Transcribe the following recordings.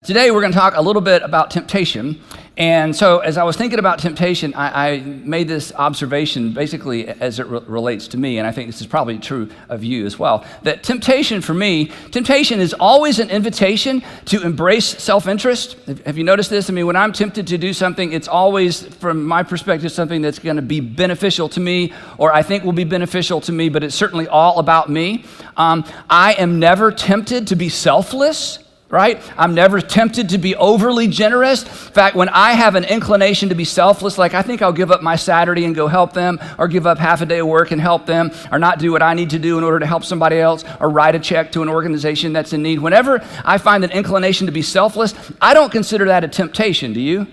Today we're going to talk a little bit about temptation. And so as I was thinking about temptation, I made this observation basically as it relates to me, and I think this is probably true of you as well, that temptation for me, temptation is always an invitation to embrace self-interest. Have you noticed this? I mean, when I'm tempted to do something, it's always, from my perspective, something that's going to be beneficial to me, or I think will be beneficial to me, but it's certainly all about me. I am never tempted to be selfless. Right? I'm never tempted to be overly generous. In fact, when I have an inclination to be selfless, like I think I'll give up my Saturday and go help them, or give up half a day of work and help them, or not do what I need to do in order to help somebody else, or write a check to an organization that's in need. Whenever I find an inclination to be selfless, I don't consider that a temptation, do you?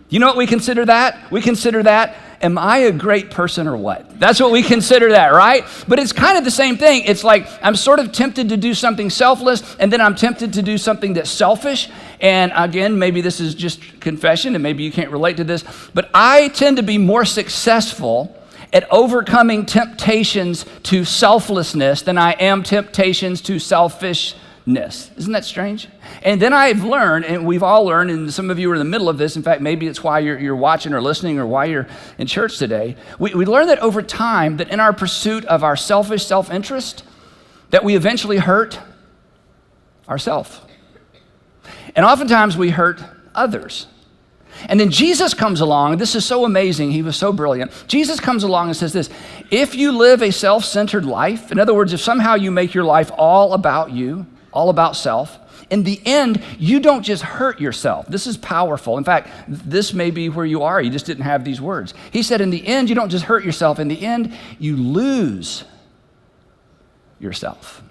You know what we consider that? We consider that, am I a great person or what? That's what we consider that, right? But it's kind of the same thing. It's like I'm sort of tempted to do something selfless, and then I'm tempted to do something that's selfish. And again, maybe this is just confession, and maybe you can't relate to this, but I tend to be more successful at overcoming temptations to selflessness than I am temptations to selfishness. Isn't that strange? And then I've learned, and we've all learned, and some of you are in the middle of this. In fact, maybe it's why you're watching or listening or why you're in church today. We learn that over time, that in our pursuit of our selfish self-interest, that we eventually hurt ourselves. And oftentimes we hurt others. And then Jesus comes along. This is so amazing. He was so brilliant. Jesus comes along and says this: if you live a self-centered life, in other words, if somehow you make your life all about you, all about self, in the end, you don't just hurt yourself. This is powerful. In fact, this may be where you are. You just didn't have these words. He said, in the end, you don't just hurt yourself. In the end, you lose yourself.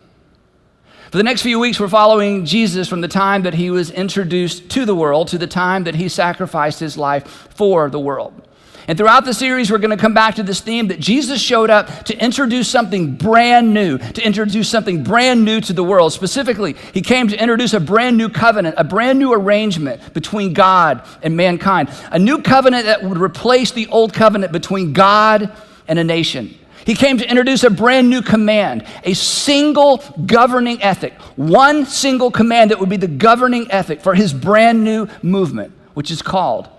For the next few weeks, we're following Jesus from the time that he was introduced to the world to the time that he sacrificed his life for the world. And throughout the series, we're going to come back to this theme that Jesus showed up to introduce something brand new, to the world. Specifically, he came to introduce a brand new covenant, a brand new arrangement between God and mankind, a new covenant that would replace the old covenant between God and a nation. He came to introduce a brand new command, a single governing ethic, one single command that would be the governing ethic for his brand new movement, which is called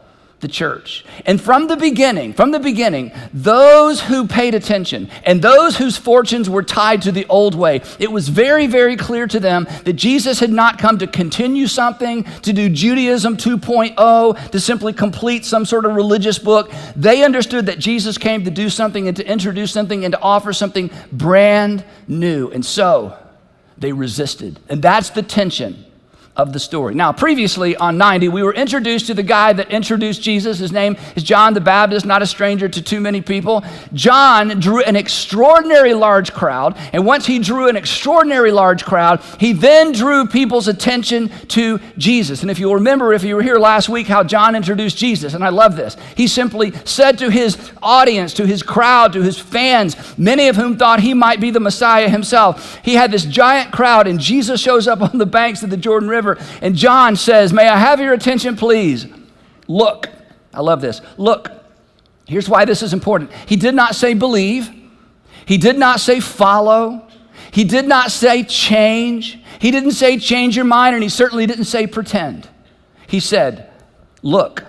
the church. And from the beginning, those who paid attention and those whose fortunes were tied to the old way, it was very, very clear to them that Jesus had not come to continue something, to do Judaism 2.0, to simply complete some sort of religious book. They understood that Jesus came to do something and to introduce something and to offer something brand new. And so they resisted. And that's the tension of the story. Now, previously on 90, we were introduced to the guy that introduced Jesus. His name is John the Baptist, not a stranger to too many people. John drew an extraordinary large crowd, and once he drew an extraordinary large crowd, he then drew people's attention to Jesus. And if you'll remember, if you were here last week, how John introduced Jesus, and I love this. He simply said to his audience, to his crowd, to his fans, many of whom thought he might be the Messiah himself. He had this giant crowd, and Jesus shows up on the banks of the Jordan River. And John says, may I have your attention, please? Look. I love this. Look. Here's why this is important. He did not say believe. He did not say follow. He did not say change. He didn't say change your mind, and he certainly didn't say pretend. He said, look,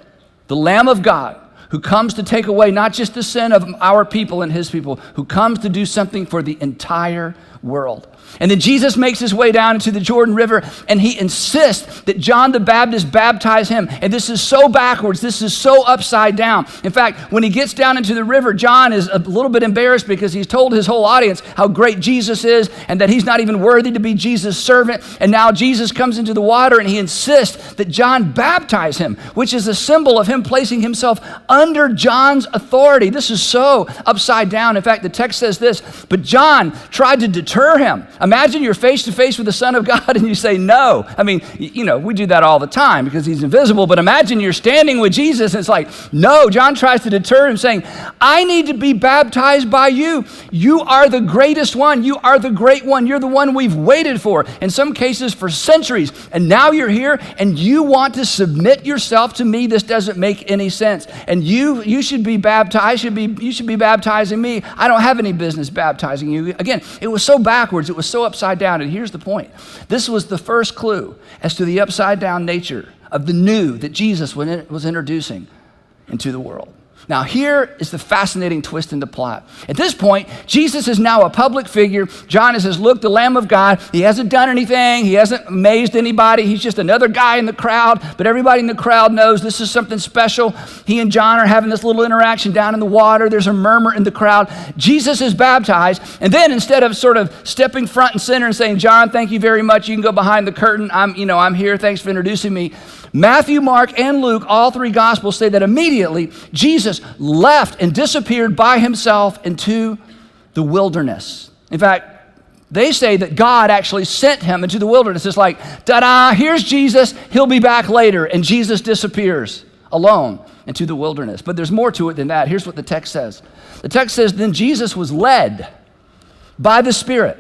the Lamb of God who comes to take away not just the sin of our people and his people, who comes to do something for the entire world. And then Jesus makes his way down into the Jordan River, and he insists that John the Baptist baptize him. And this is so backwards. This is so upside down. In fact, when he gets down into the river, John is a little bit embarrassed because he's told his whole audience how great Jesus is and that he's not even worthy to be Jesus' servant. And now Jesus comes into the water, and he insists that John baptize him, which is a symbol of him placing himself under John's authority. This is so upside down. In fact, the text says this, but John tried to deter him. Imagine you're face to face with the Son of God and you say no. I mean, we do that all the time because he's invisible, but imagine you're standing with Jesus and it's like, no. John tries to deter him saying, I need to be baptized by you. You are the greatest one. You are the great one. You're the one we've waited for, in some cases for centuries. And now you're here and you want to submit yourself to me. This doesn't make any sense. And you should be baptized. You should be baptizing me. I don't have any business baptizing you. Again, it was so backwards. It was was so upside down. And here's the point. This was the first clue as to the upside down nature of the new that Jesus was introducing into the world. Now, here is the fascinating twist in the plot. At this point, Jesus is now a public figure. John says, look, the Lamb of God. He hasn't done anything. He hasn't amazed anybody. He's just another guy in the crowd. But everybody in the crowd knows this is something special. He and John are having this little interaction down in the water. There's a murmur in the crowd. Jesus is baptized. And then instead of sort of stepping front and center and saying, John, thank you very much. You can go behind the curtain. I'm here. Thanks for introducing me. Matthew, Mark, and Luke, all three Gospels say that immediately Jesus left and disappeared by himself into the wilderness. In fact, they say that God actually sent him into the wilderness. It's like, ta-da, here's Jesus. He'll be back later. And Jesus disappears alone into the wilderness. But there's more to it than that. Here's what the text says. The text says, then Jesus was led by the Spirit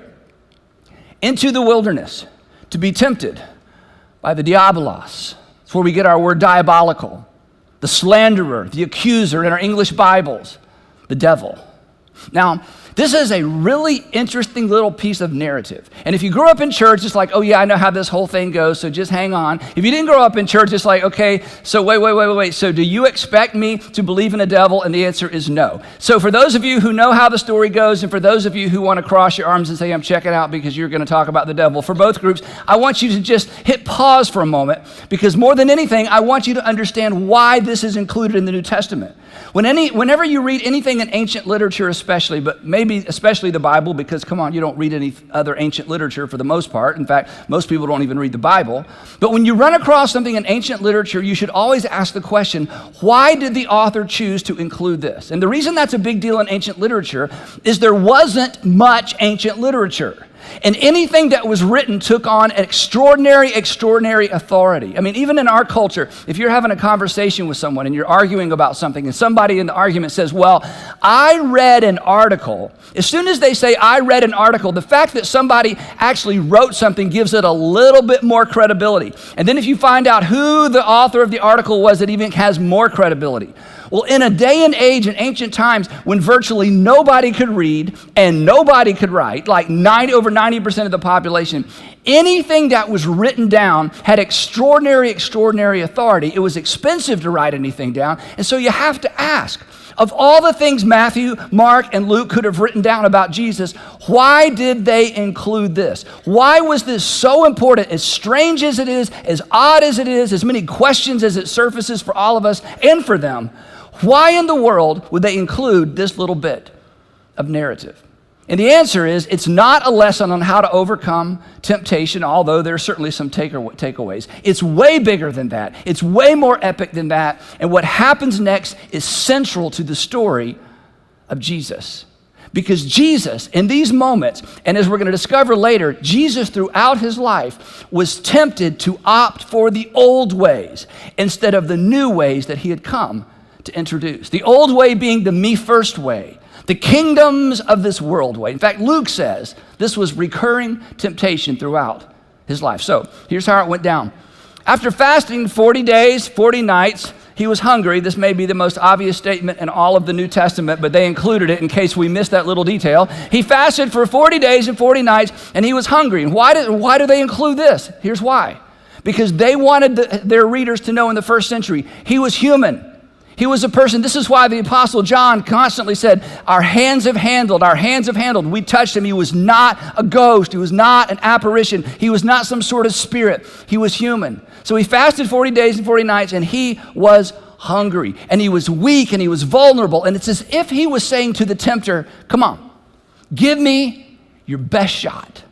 into the wilderness to be tempted by the diabolos. That's where we get our word diabolical, the slanderer, the accuser in our English Bibles, the devil. Now, this is a really interesting little piece of narrative. And if you grew up in church, it's like, oh yeah, I know how this whole thing goes, so just hang on. If you didn't grow up in church, it's like, okay, so wait. So do you expect me to believe in a devil? And the answer is no. So for those of you who know how the story goes, and for those of you who want to cross your arms and say, I'm checking out because you're going to talk about the devil, for both groups, I want you to just hit pause for a moment, because more than anything, I want you to understand why this is included in the New Testament. Whenever you read anything in ancient literature especially, but maybe especially the Bible, because come on, you don't read any other ancient literature for the most part. In fact, most people don't even read the Bible. But when you run across something in ancient literature, you should always ask the question, why did the author choose to include this? And the reason that's a big deal in ancient literature is there wasn't much ancient literature. And anything that was written took on extraordinary authority. I mean, even in our culture, if you're having a conversation with someone and you're arguing about something and somebody in the argument says, well, I read an article. As soon as they say, I read an article, the fact that somebody actually wrote something gives it a little bit more credibility. And then if you find out who the author of the article was, it even has more credibility. Well, in a day and age in ancient times when virtually nobody could read and nobody could write, like over 90% of the population, anything that was written down had extraordinary authority. It was expensive to write anything down. And so you have to ask, of all the things Matthew, Mark, and Luke could have written down about Jesus, why did they include this? Why was this so important? As strange as it is, as odd as it is, as many questions as it surfaces for all of us and for them, why in the world would they include this little bit of narrative? And the answer is, it's not a lesson on how to overcome temptation, although there's certainly some takeaways. It's way bigger than that. It's way more epic than that. And what happens next is central to the story of Jesus. Because Jesus, in these moments, and as we're going to discover later, Jesus throughout his life was tempted to opt for the old ways instead of the new ways that he had come to introduce. The old way being the me first way, the kingdoms of this world way. In fact, Luke says this was recurring temptation throughout his life. So here's how it went down. After fasting 40 days, 40 nights, he was hungry. This may be the most obvious statement in all of the New Testament, but they included it in case we missed that little detail. He fasted for 40 days and 40 nights, and he was hungry. And why do they include this? Here's why. Because they wanted their readers to know in the first century, he was human. He was a person. This is why the Apostle John constantly said, our hands have handled. We touched him. He was not a ghost. He was not an apparition. He was not some sort of spirit. He was human. So he fasted 40 days and 40 nights, and he was hungry, and he was weak, and he was vulnerable. And it's as if he was saying to the tempter, come on, give me your best shot.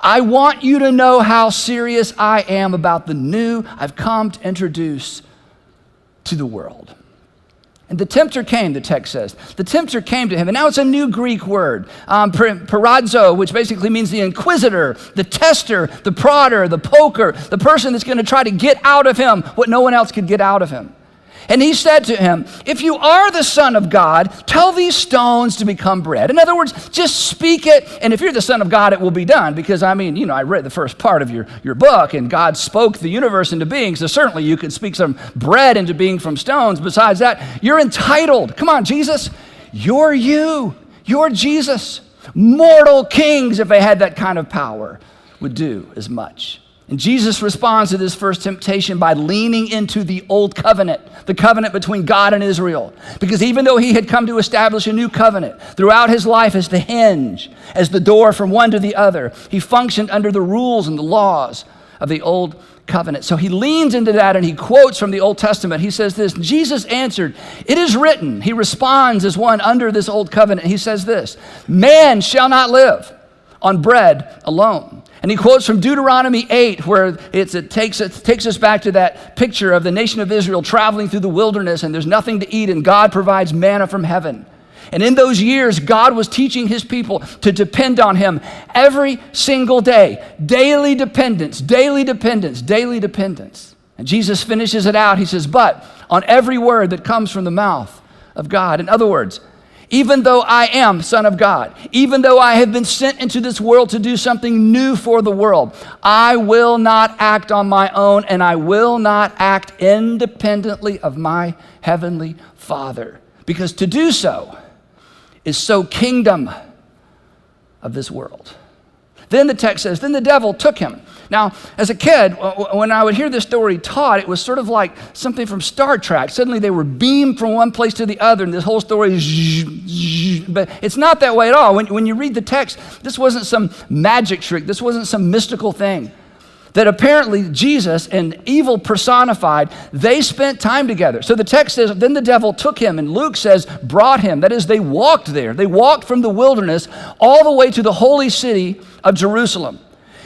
I want you to know how serious I am about the new I've come to introduce to the world. And the tempter came, the text says. The tempter came to him, and now it's a new Greek word, paradzo, which basically means the inquisitor, the tester, the prodder, the poker, the person that's going to try to get out of him what no one else could get out of him. And he said to him, if you are the Son of God, tell these stones to become bread. In other words, just speak it, and if you're the Son of God, it will be done. Because, I read the first part of your book, and God spoke the universe into being, so certainly you could speak some bread into being from stones. Besides that, you're entitled. Come on, Jesus, you're you. You're Jesus. Mortal kings, if they had that kind of power, would do as much. And Jesus responds to this first temptation by leaning into the old covenant, the covenant between God and Israel. Because even though he had come to establish a new covenant throughout his life as the hinge, as the door from one to the other, he functioned under the rules and the laws of the old covenant. So he leans into that and he quotes from the Old Testament. He says this, Jesus answered, "It is written." He responds as one under this old covenant. He says this, "Man shall not live on bread alone." And he quotes from Deuteronomy 8, where it takes us back to that picture of the nation of Israel traveling through the wilderness, and there's nothing to eat, and God provides manna from heaven. And in those years, God was teaching his people to depend on him every single day. Daily dependence, daily dependence, daily dependence. And Jesus finishes it out. He says, "But on every word that comes from the mouth of God." In other words, even though I am Son of God, even though I have been sent into this world to do something new for the world, I will not act on my own, and I will not act independently of my heavenly Father. Because to do so is so kingdom of this world. Then the text says, then the devil took him. Now, as a kid, when I would hear this story taught, it was sort of like something from Star Trek. Suddenly they were beamed from one place to the other, and this whole story is, but it's not that way at all. When you read the text, this wasn't some magic trick. This wasn't some mystical thing. That apparently Jesus and evil personified, they spent time together. So the text says, then the devil took him, and Luke says, brought him. That is, they walked there. They walked from the wilderness all the way to the holy city of Jerusalem.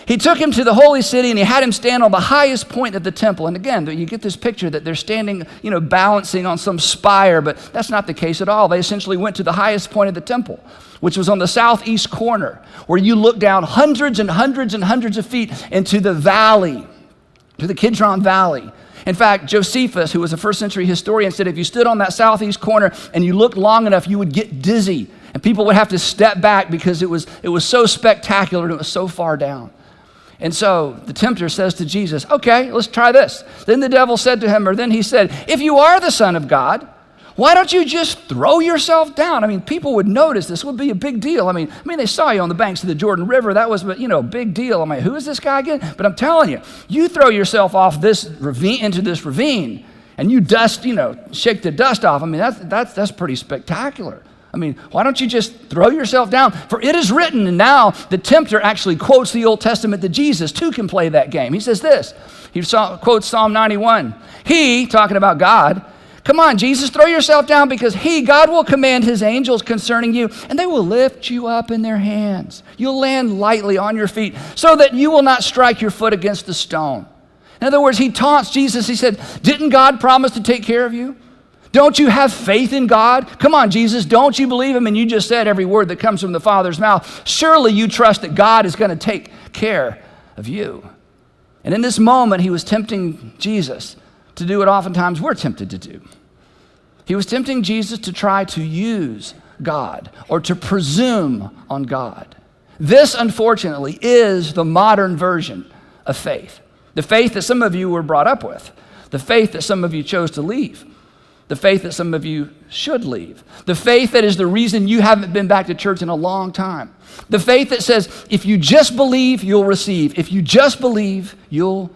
He took him to the holy city, and he had him stand on the highest point of the temple. And again, you get this picture that they're standing, balancing on some spire, but that's not the case at all. They essentially went to the highest point of the temple, which was on the southeast corner, where you look down hundreds and hundreds and hundreds of feet into the valley, to the Kidron Valley. In fact, Josephus, who was a first century historian, said if you stood on that southeast corner and you looked long enough, you would get dizzy, and people would have to step back because it was so spectacular and it was so far down. And so the tempter says to Jesus, okay, let's try this. Then the devil said to him, then he said, if you are the Son of God, why don't you just throw yourself down? I mean, people would notice. This would be a big deal. I mean, they saw you on the banks of the Jordan River. That was, a big deal. I mean, who is this guy again? But I'm telling you, you throw yourself off this ravine, into this ravine, and you dust, shake the dust off. I mean, that's pretty spectacular. I mean, why don't you just throw yourself down? For it is written, and now the tempter actually quotes the Old Testament that Jesus too can play that game. He says this, quotes Psalm 91. He, talking about God, come on, Jesus, throw yourself down because God will command his angels concerning you, and they will lift you up in their hands. You'll land lightly on your feet so that you will not strike your foot against the stone. In other words, he taunts Jesus. He said, didn't God promise to take care of you? Don't you have faith in God? Come on, Jesus, don't you believe him? And you just said every word that comes from the Father's mouth. Surely you trust that God is going to take care of you. And in this moment, he was tempting Jesus to do what oftentimes we're tempted to do. He was tempting Jesus to try to use God or to presume on God. This, unfortunately, is the modern version of faith. The faith that some of you were brought up with. The faith that some of you chose to leave. The faith that some of you should leave. The faith that is the reason you haven't been back to church in a long time. The faith that says, if you just believe, you'll receive. If you just believe, you'll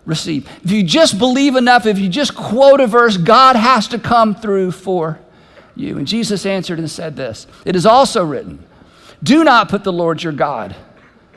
receive. If you just believe enough, if you just quote a verse, God has to come through for you. And Jesus answered and said this, it is also written, do not put the Lord your God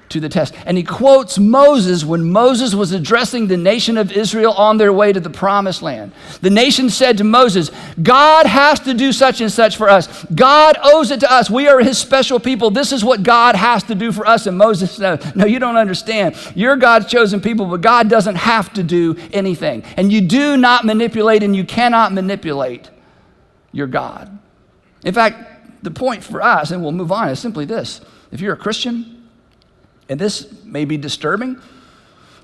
to the test. And he quotes Moses when Moses was addressing the nation of Israel on their way to the promised land. The nation said to Moses, God has to do such and such for us. God owes it to us. We are his special people. This is what God has to do for us. And Moses said, no, you don't understand. You're God's chosen people, but God doesn't have to do anything. And you do not manipulate, and you cannot manipulate your God. In fact, the point for us, and we'll move on, is simply this. If you're a Christian, and this may be disturbing,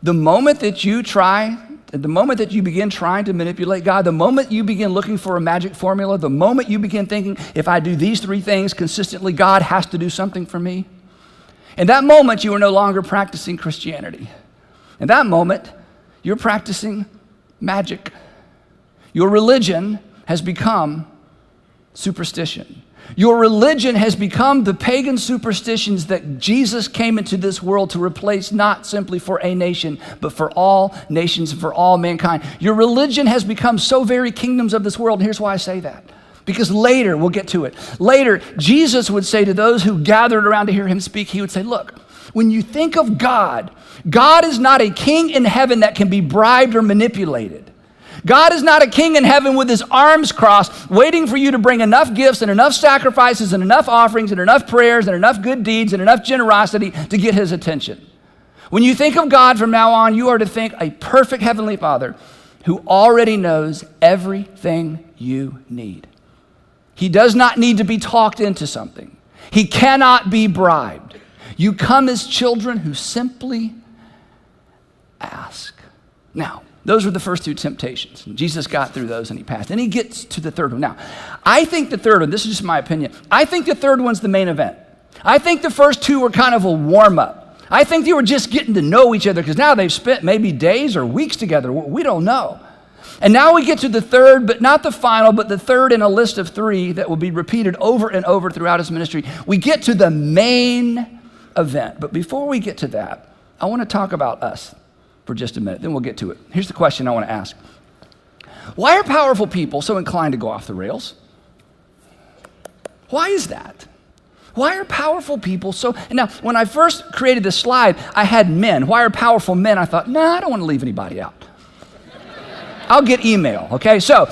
the moment that you begin trying to manipulate God, the moment you begin looking for a magic formula, the moment you begin thinking, if I do these three things consistently, God has to do something for me, in that moment, you are no longer practicing Christianity. In that moment, you're practicing magic. Your religion has become superstition. Your religion has become the pagan superstitions that Jesus came into this world to replace, not simply for a nation, but for all nations and for all mankind. Your religion has become so very kingdoms of this world, and here's why I say that. Because later, we'll get to it, later, Jesus would say to those who gathered around to hear him speak, he would say, look, when you think of God, God is not a king in heaven that can be bribed or manipulated. God is not a king in heaven with his arms crossed, waiting for you to bring enough gifts and enough sacrifices and enough offerings and enough prayers and enough good deeds and enough generosity to get his attention. When you think of God from now on, you are to think a perfect heavenly Father who already knows everything you need. He does not need to be talked into something. He cannot be bribed. You come as children who simply ask. Now, those were the first two temptations. Jesus got through those and he passed. And he gets to the third one. Now, I think the third one, this is just my opinion, I think the third one's the main event. I think the first two were kind of a warm-up. I think they were just getting to know each other because now they've spent maybe days or weeks together. We don't know. And now we get to the third, but not the final, but the third in a list of three that will be repeated over and over throughout his ministry. We get to the main event. But before we get to that, I want to talk about us for just a minute, then we'll get to it. Here's the question I want to ask. Why are powerful people so inclined to go off the rails? Why is that? Why are powerful people so... Now, when I first created this slide, I had men. Why are powerful men? I thought, I don't want to leave anybody out. I'll get email, okay? So,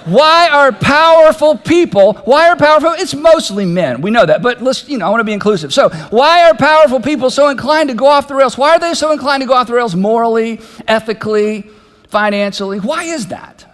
why are powerful people, it's mostly men, we know that, but I want to be inclusive. So, why are powerful people so inclined to go off the rails? Why are they so inclined to go off the rails morally, ethically, financially? Why is that?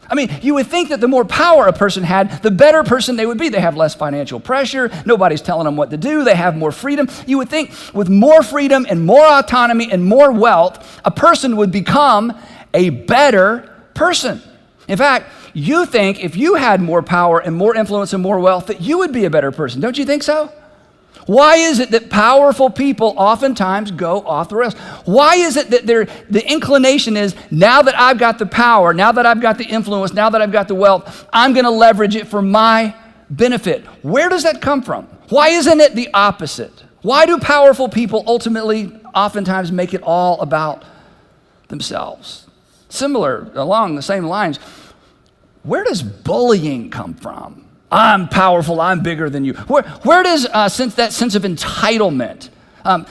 I mean, you would think that the more power a person had, the better person they would be. They have less financial pressure, nobody's telling them what to do, they have more freedom. You would think with more freedom and more autonomy and more wealth, a person would become a better person. In fact, you think if you had more power and more influence and more wealth that you would be a better person. Don't you think so? Why is it that powerful people oftentimes go off the rails? Why is it that the inclination is, now that I've got the power, now that I've got the influence, now that I've got the wealth, I'm going to leverage it for my benefit? Where does that come from? Why isn't it the opposite? Why do powerful people ultimately oftentimes make it all about themselves? Similar, along the same lines, where does bullying come from? I'm powerful, I'm bigger than you. Where does that sense of entitlement,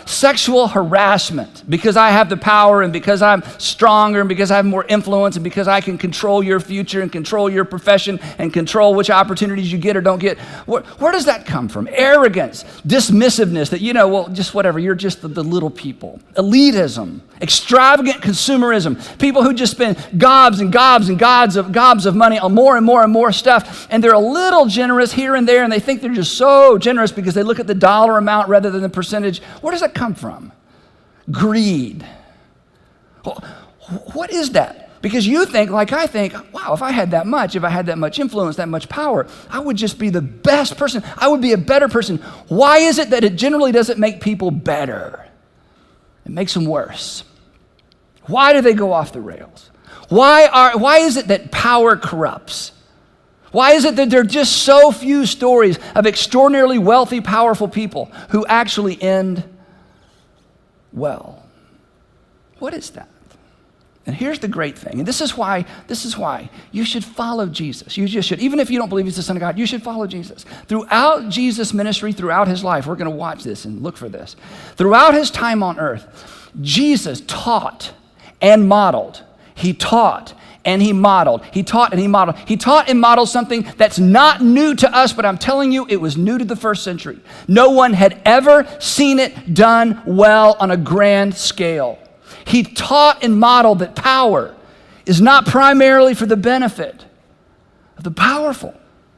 sexual harassment, because I have the power and because I'm stronger and because I have more influence and because I can control your future and control your profession and control which opportunities you get or don't get, where does that come from? Arrogance, dismissiveness, that, just whatever, you're just the little people. Elitism, extravagant consumerism, people who just spend gobs and gobs and gobs of money on more and more and more stuff, and they're a little generous here and there, and they think they're just so generous because they look at the dollar amount rather than the percentage. Where does that come from? Greed. What is that? Because you think, like I think, wow, if I had that much influence, that much power, I would just be the best person. I would be a better person. Why is it that it generally doesn't make people better? It makes them worse. Why do they go off the rails? Why is it that power corrupts? Why is it that there are just so few stories of extraordinarily wealthy, powerful people who actually end well? What is that? And here's the great thing, and this is why you should follow Jesus. You just should. Even if you don't believe he's the Son of God, you should follow Jesus. Throughout Jesus' ministry, throughout his life, we're going to watch this and look for this. Throughout his time on earth, Jesus taught and modeled. He taught and he modeled. He taught and he modeled. He taught and modeled something that's not new to us, but I'm telling you, it was new to the first century. No one had ever seen it done well on a grand scale. He taught and modeled that power is not primarily for the benefit of the powerful.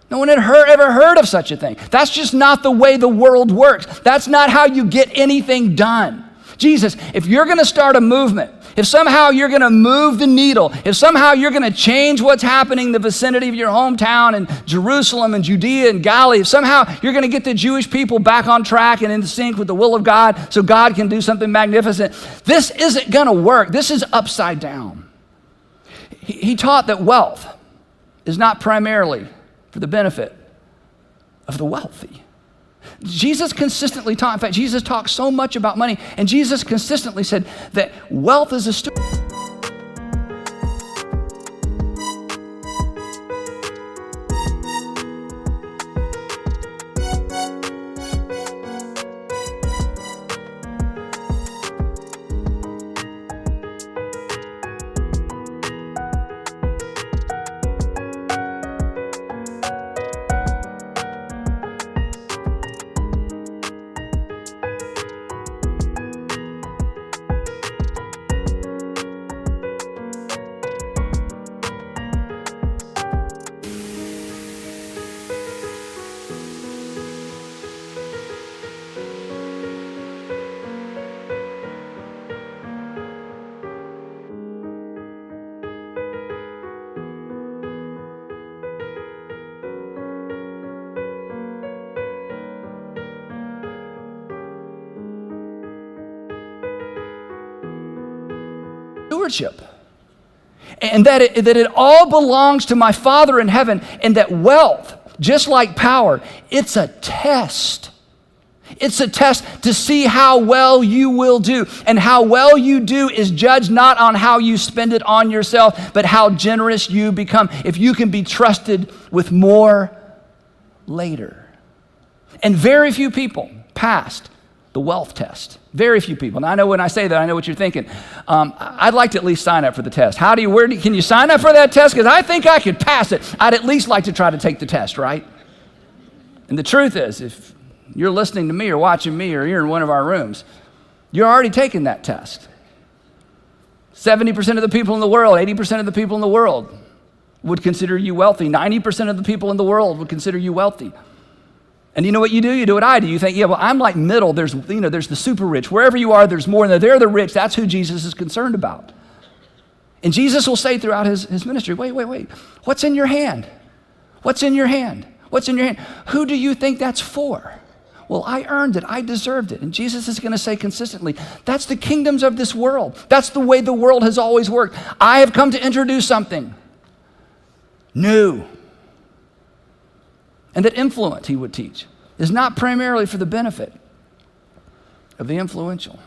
No one had ever heard of such a thing. That's just not the way the world works. That's not how you get anything done. Jesus, if you're going to start a movement, if somehow you're going to move the needle, if somehow you're going to change what's happening in the vicinity of your hometown in Jerusalem and Judea and Galilee, if somehow you're going to get the Jewish people back on track and in sync with the will of God so God can do something magnificent, this isn't going to work. This is upside down. He taught that wealth is not primarily for the benefit of the wealthy. Jesus consistently taught, in fact, Jesus talked so much about money, and Jesus consistently said that wealth is a steward. Stewardship, and that it all belongs to my Father in heaven, and that wealth, just like power, it's a test. It's a test to see how well you will do, and how well you do is judged not on how you spend it on yourself, but how generous you become, if you can be trusted with more later. And very few people passed the wealth test. Very few people. Now, I know when I say that, I know what you're thinking. I'd like to at least sign up for the test. Can you sign up for that test? Because I think I could pass it. I'd at least like to try to take the test, right? And the truth is, if you're listening to me or watching me or you're in one of our rooms, you're already taking that test. 70% of the people in the world, 80% of the people in the world would consider you wealthy. 90% of the people in the world would consider you wealthy. And you know what you do? You do what I do. You think, yeah, well, I'm like middle. There's the super rich. Wherever you are, there's more. And they're the rich. That's who Jesus is concerned about. And Jesus will say throughout his ministry, wait. What's in your hand? What's in your hand? What's in your hand? Who do you think that's for? Well, I earned it. I deserved it. And Jesus is going to say consistently, that's the kingdoms of this world. That's the way the world has always worked. I have come to introduce something new. And that influence, he would teach, is not primarily for the benefit of the influential.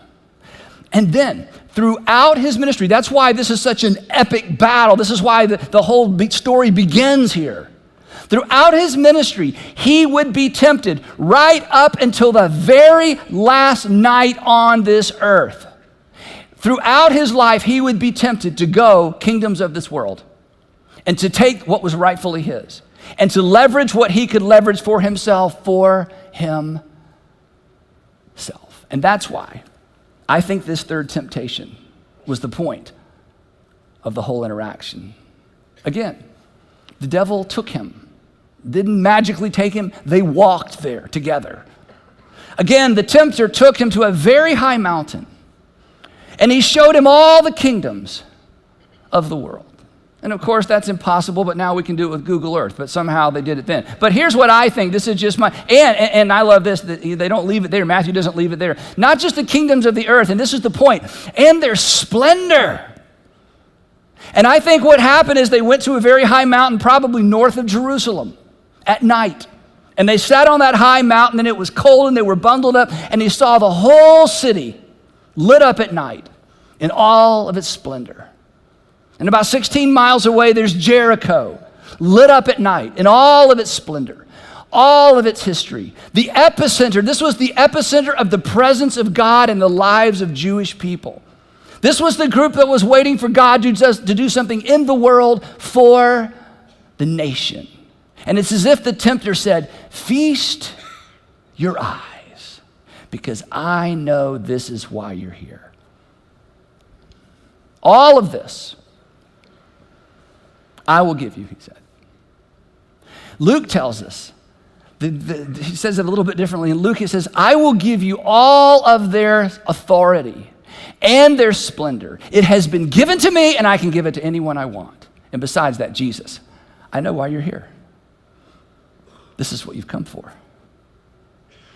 And then, throughout his ministry, that's why this is such an epic battle. This is why the whole story begins here. Throughout his ministry, he would be tempted right up until the very last night on this earth. Throughout his life, he would be tempted to go kingdoms of this world and to take what was rightfully his, and to leverage what he could leverage for himself. And that's why I think this third temptation was the point of the whole interaction. Again, the devil took him, didn't magically take him, they walked there together. Again, the tempter took him to a very high mountain, and he showed him all the kingdoms of the world. And of course, that's impossible, but now we can do it with Google Earth, but somehow they did it then. But here's what I think. This is just and I love this, that they don't leave it there. Matthew doesn't leave it there. Not just the kingdoms of the earth, and this is the point, and their splendor. And I think what happened is they went to a very high mountain, probably north of Jerusalem, at night. And they sat on that high mountain, and it was cold, and they were bundled up, and he saw the whole city lit up at night in all of its splendor. And about 16 miles away, there's Jericho, lit up at night in all of its splendor, all of its history. The epicenter, this was the epicenter of the presence of God in the lives of Jewish people. This was the group that was waiting for God to do something in the world for the nation. And it's as if the tempter said, feast your eyes, because I know this is why you're here. All of this I will give you, he said. Luke tells us, he says it a little bit differently. In Luke, it says, I will give you all of their authority and their splendor. It has been given to me, and I can give it to anyone I want. And besides that, Jesus, I know why you're here. This is what you've come for.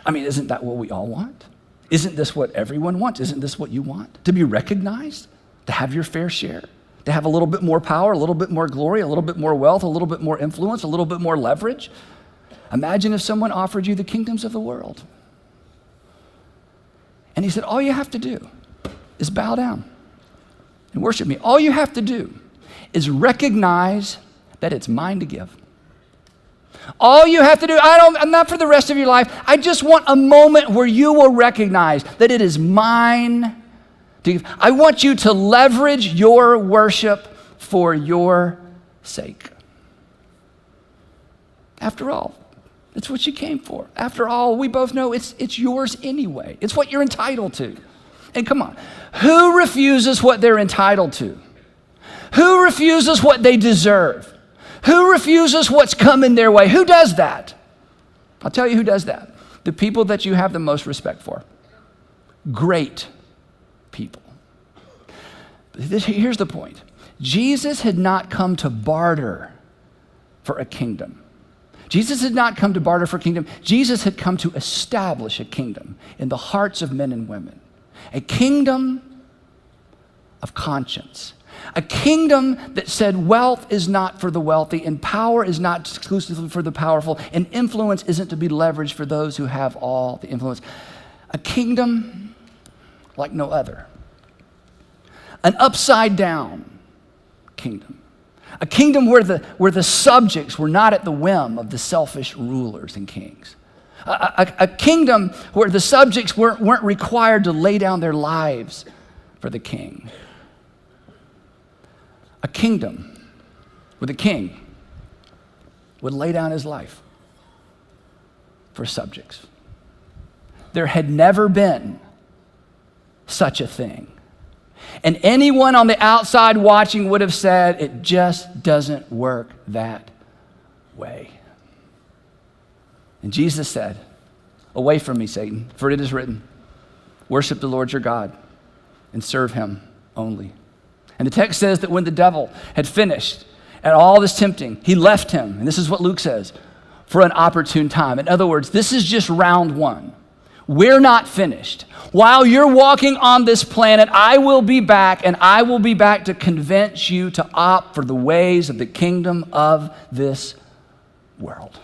I mean, isn't that what we all want? Isn't this what everyone wants? Isn't this what you want? To be recognized, to have your fair share, to have a little bit more power, a little bit more glory, a little bit more wealth, a little bit more influence, a little bit more leverage. Imagine if someone offered you the kingdoms of the world. And he said, all you have to do is bow down and worship me. All you have to do is recognize that it's mine to give. All you have to do, I'm not for the rest of your life. I just want a moment where you will recognize that it is mine to give. I want you to leverage your worship for your sake. After all, it's what you came for. After all, we both know it's yours anyway. It's what you're entitled to. And come on, who refuses what they're entitled to? Who refuses what they deserve? Who refuses what's coming their way? Who does that? I'll tell you who does that. The people that you have the most respect for. Great people. Here's the point. Jesus had not come to barter for a kingdom. Jesus had not come to barter for a kingdom. Jesus had come to establish a kingdom in the hearts of men and women. A kingdom of conscience. A kingdom that said wealth is not for the wealthy and power is not exclusively for the powerful and influence isn't to be leveraged for those who have all the influence. A kingdom like no other. An upside down kingdom. A kingdom where the subjects were not at the whim of the selfish rulers and kings. A kingdom where the subjects weren't required to lay down their lives for the king. A kingdom where the king would lay down his life for subjects. There had never been such a thing. And anyone on the outside watching would have said, it just doesn't work that way. And Jesus said, away from me, Satan, for it is written, worship the Lord your God and serve him only. And the text says that when the devil had finished at all this tempting, he left him, and this is what Luke says, for an opportune time. In other words, this is just round one. We're not finished. While you're walking on this planet, I will be back, and I will be back to convince you to opt for the ways of the kingdom of this world.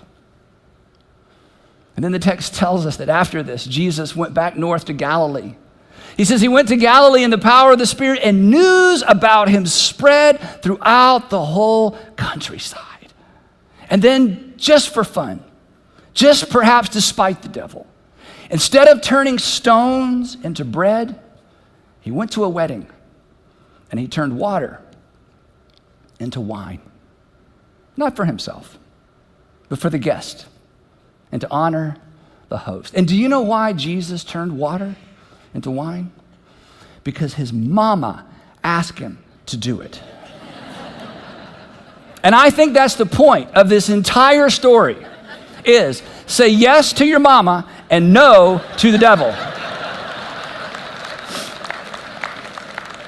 And then the text tells us that after this, Jesus went back north to Galilee. He says he went to Galilee in the power of the Spirit, and news about him spread throughout the whole countryside. And then, just for fun, just perhaps to spite the devil, instead of turning stones into bread, he went to a wedding and he turned water into wine. Not for himself, but for the guest and to honor the host. And do you know why Jesus turned water into wine? Because his mama asked him to do it. And I think that's the point of this entire story is say yes to your mama and no to the devil.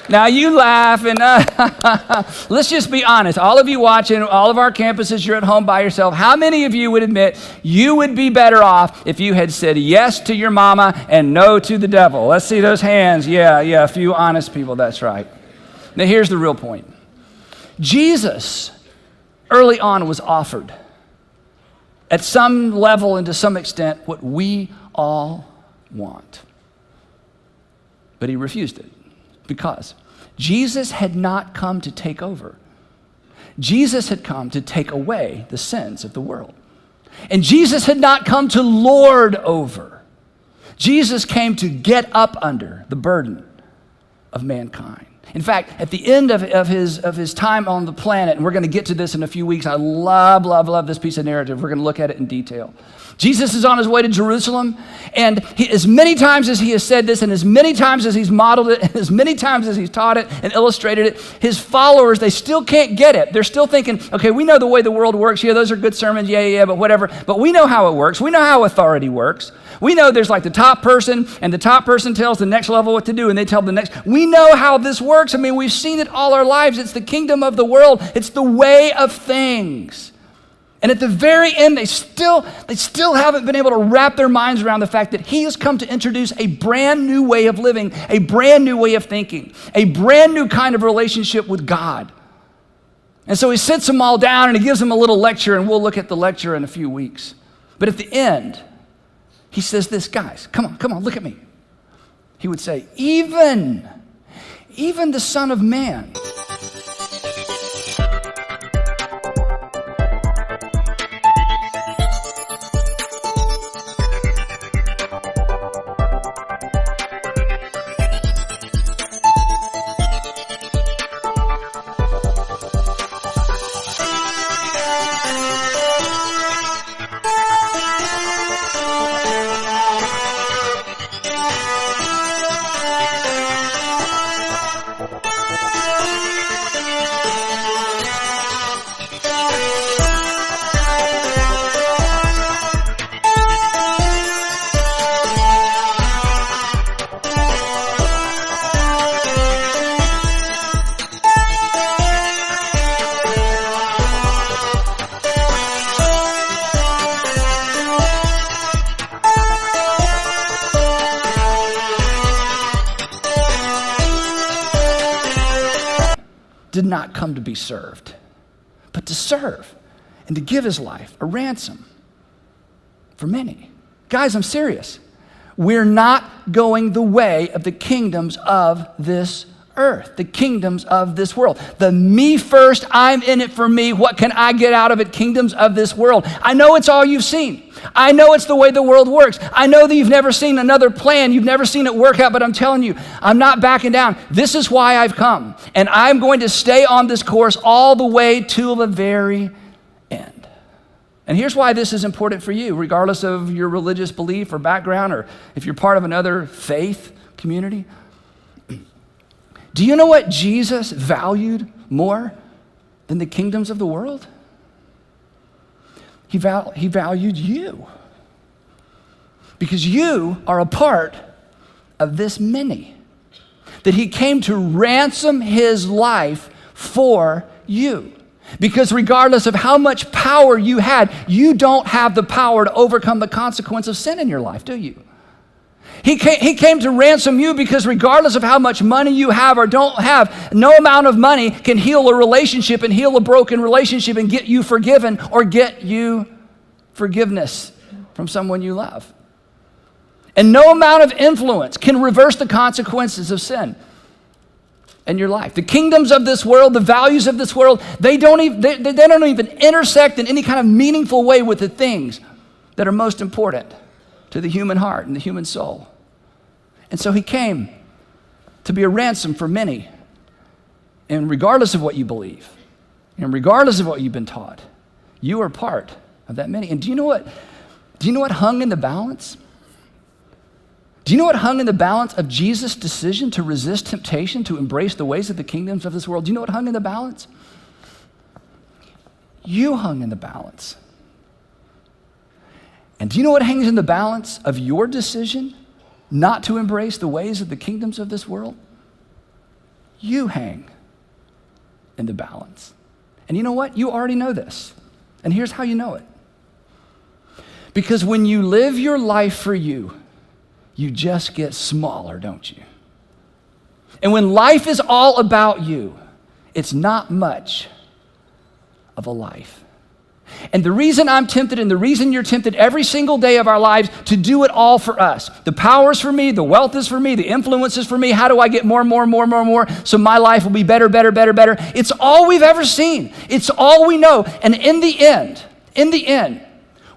Now you laugh and let's just be honest. All of you watching, all of our campuses, you're at home by yourself. How many of you would admit you would be better off if you had said yes to your mama and no to the devil? Let's see those hands. Yeah, a few honest people, that's right. Now here's the real point. Jesus, early on, was offered at some level and to some extent what we all want. But he refused it because Jesus had not come to take over. Jesus had come to take away the sins of the world. And Jesus had not come to lord over. Jesus came to get up under the burden of mankind. In fact, at the end of his time on the planet, and we're going to get to this in a few weeks, I love this piece of narrative. We're going to look at it in detail. Jesus is on his way to Jerusalem, and as many times as he has said this, and as many times as he's modeled it, and as many times as he's taught it and illustrated it, his followers, they still can't get it. They're still thinking, okay, we know the way the world works. Yeah, those are good sermons. Yeah, but whatever. But we know how it works. We know how authority works. We know there's like the top person, and the top person tells the next level what to do, and they tell the next. We know how this works. I mean, we've seen it all our lives. It's the kingdom of the world. It's the way of things. And at the very end, they still haven't been able to wrap their minds around the fact that he has come to introduce a brand new way of living, a brand new way of thinking, a brand new kind of relationship with God. And so he sits them all down and he gives them a little lecture, and we'll look at the lecture in a few weeks. But at the end, he says this, guys, come on, look at me. He would say, even the Son of Man. Did not come to be served, but to serve and to give his life a ransom for many. Guys, I'm serious. We're not going the way of the kingdoms of this earth, the kingdoms of this world. The me first, I'm in it for me, what can I get out of it, kingdoms of this world. I know it's all you've seen. I know it's the way the world works. I know that you've never seen another plan. You've never seen it work out, but I'm telling you, I'm not backing down. This is why I've come. And I'm going to stay on this course all the way to the very end. And here's why this is important for you, regardless of your religious belief or background, or if you're part of another faith community. Do you know what Jesus valued more than the kingdoms of the world? He valued you, because you are a part of this many, that he came to ransom his life for you. Because regardless of how much power you had, you don't have the power to overcome the consequence of sin in your life, do you? He came to ransom you because regardless of how much money you have or don't have, no amount of money can heal a relationship and heal a broken relationship and get you forgiven or get you forgiveness from someone you love. And no amount of influence can reverse the consequences of sin in your life. The kingdoms of this world, the values of this world, they don't even intersect in any kind of meaningful way with the things that are most important to the human heart and the human soul. And so he came to be a ransom for many. And regardless of what you believe, and regardless of what you've been taught, you are part of that many. And do you know what hung in the balance? Do you know what hung in the balance of Jesus' decision to resist temptation, to embrace the ways of the kingdoms of this world? Do you know what hung in the balance? You hung in the balance. And do you know what hangs in the balance of your decision not to embrace the ways of the kingdoms of this world? You hang in the balance. And you know what? You already know this. And here's how you know it. Because when you live your life for you, you just get smaller, don't you? And when life is all about you, it's not much of a life. And the reason I'm tempted and the reason you're tempted every single day of our lives to do it all for us. The power is for me, the wealth is for me, the influence is for me. How do I get more so my life will be better? It's all we've ever seen. It's all we know. And in the end,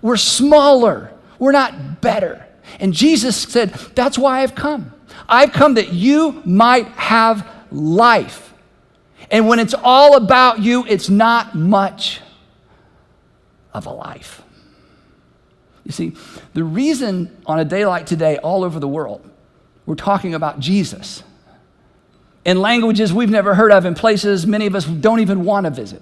we're smaller. We're not better. And Jesus said, that's why I've come. I've come that you might have life. And when it's all about you, it's not much of a life. You see, the reason on a day like today, all over the world, we're talking about Jesus in languages we've never heard of, in places many of us don't even want to visit.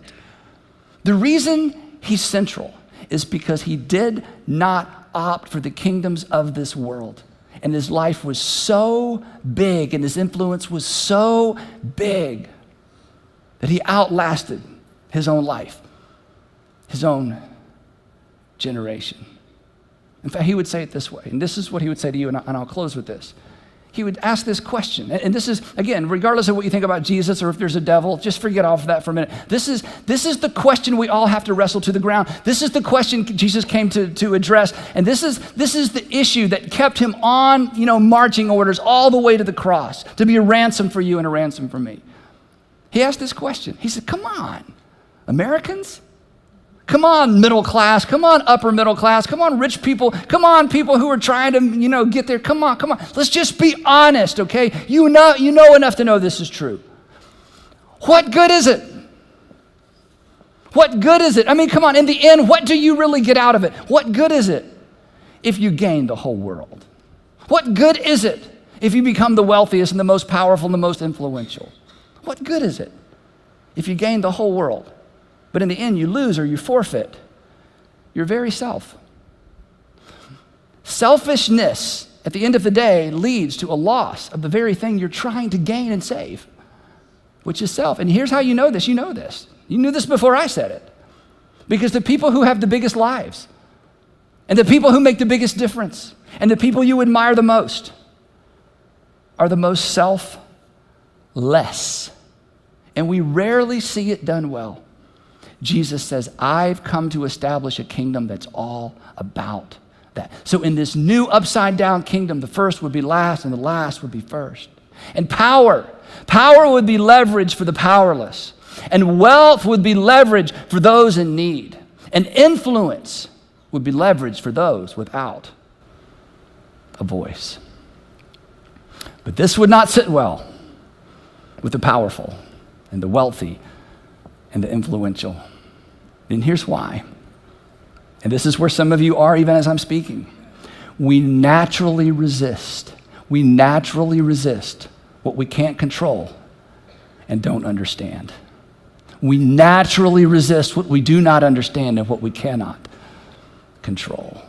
The reason he's central is because he did not opt for the kingdoms of this world. And his life was so big and his influence was so big that he outlasted his own life, his own generation. In fact, he would say it this way, and this is what he would say to you, and I'll close with this. he would ask this question. And this is, again, regardless of what you think about Jesus or if there's a devil, just forget off of that for a minute. This is the question we all have to wrestle to the ground. This is the question Jesus came to address. And this is the issue that kept him on, marching orders all the way to the cross, to be a ransom for you and a ransom for me. He asked this question. He said, come on, Americans? Come on, middle class. Come on, upper middle class. Come on, rich people. Come on, people who are trying to, get there. Come on. Let's just be honest, okay? You know enough to know this is true. What good is it? What good is it? I mean, come on, in the end, what do you really get out of it? What good is it if you gain the whole world? What good is it if you become the wealthiest and the most powerful and the most influential? What good is it if you gain the whole world? But in the end, you lose or you forfeit your very self. Selfishness, at the end of the day, leads to a loss of the very thing you're trying to gain and save, which is self. And here's how you know this. You know this. You knew this before I said it. Because the people who have the biggest lives, and the people who make the biggest difference, and the people you admire the most, are the most selfless. And we rarely see it done well. Jesus says, I've come to establish a kingdom that's all about that. So in this new upside down kingdom, the first would be last and the last would be first. And power would be leverage for the powerless. And wealth would be leverage for those in need. And influence would be leverage for those without a voice. But this would not sit well with the powerful and the wealthy and the influential. And here's why. And this is where some of you are even as I'm speaking. We naturally resist what we can't control and don't understand. We naturally resist what we do not understand and what we cannot control.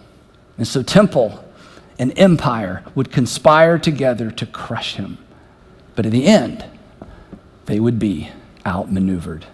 And so temple and empire would conspire together to crush him. But in the end, they would be outmaneuvered